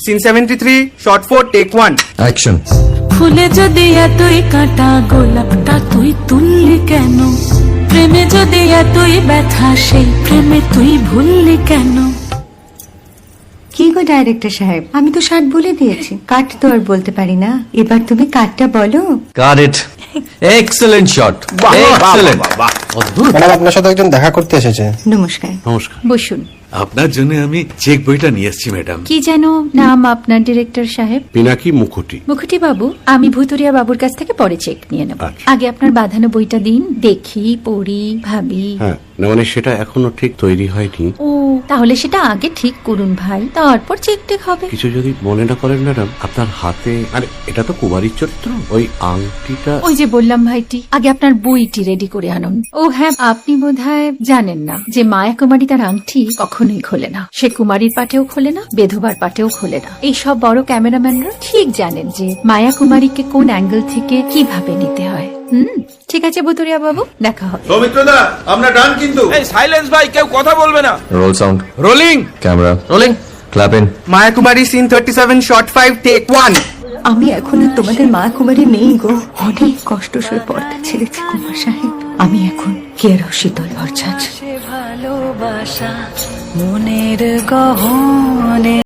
Scene 73 short 4 take 1 action. ফুলে যদি এতই কাটা গোলাপটা তুই তুললি কেন? প্রেমে যদি এতই ব্যথা সেই প্রেমে তুই ভুললি কেন? কি গো ডাইরেক্টর সাহেব, আমি তো 60 বলে দিয়েছি, কাট তো আর বলতে পারি না, এবার তুমি কাটটা বলো। Got it. Excellent shot, excellent. Madam, আপনার সাথে একজন দেখা করতে এসেছে। নমস্কার। নমস্কার। বসুন। আপনার জন্য আমি চেক বইটা নিয়ে এসেছি ম্যাডাম। কি যেন নাম আপনার ডিরেক্টর সাহেব? পিনাকি মুখোটি। মুখুটি বাবু, আমি ভুতুরিয়া বাবুর কাছ থেকে পরে চেক নিয়ে নেব। আচ্ছা। আগে আপনার বাঁধানো বইটা দিন, দেখি, পড়ি, ভাবি। হ্যাঁ, না মানে সেটা এখনো ঠিক তৈরি হয়নি। ও, তাহলে সেটা আগে ঠিক করুন ভাই, তারপর চেক টেক হবে। কিছু যদি মনে না করেন ম্যাডাম, আপনার হাতে, আরে এটা তো কুমারীর চরিত্র, ওই আংটিটা। ওই যে বললাম ভাইটি, আগে আপনার বইটি রেডি করে আনুন। ও হ্যাঁ, আপনি বোধহয় জানেন না যে মায়া কুমারী তার আংটি কখনোই খোলে না। সে কুমারীর পাটেও খোলে না, বেধবার পাটেও খোলে না। এই সব বড় ক্যামেরাম্যানরা ঠিক জানেন যে মায়া কুমারীকে কোন অ্যাঙ্গেল থেকে কিভাবে নিতে হয়। ঠিক আছে বুতুরিয়া বাবু, দেখা হবে। সৌমিত্রদা, আমরা ডান কিন্তু। এই সাইলেন্স ভাই, কেউ কথা বলবে না। Roll sound, rolling, camera rolling, clap in. Maya Kumari scene 37 shot 5 take 1। আমি এখন আর তোমাদের মা কুমারী নেই গো, অনেক কষ্ট সয়ে পর্দা ছেড়েছি কুমার সাহেব। আমি এখন কেরো শীতল ভরছাছ। ভালোবাসা মনের গহনে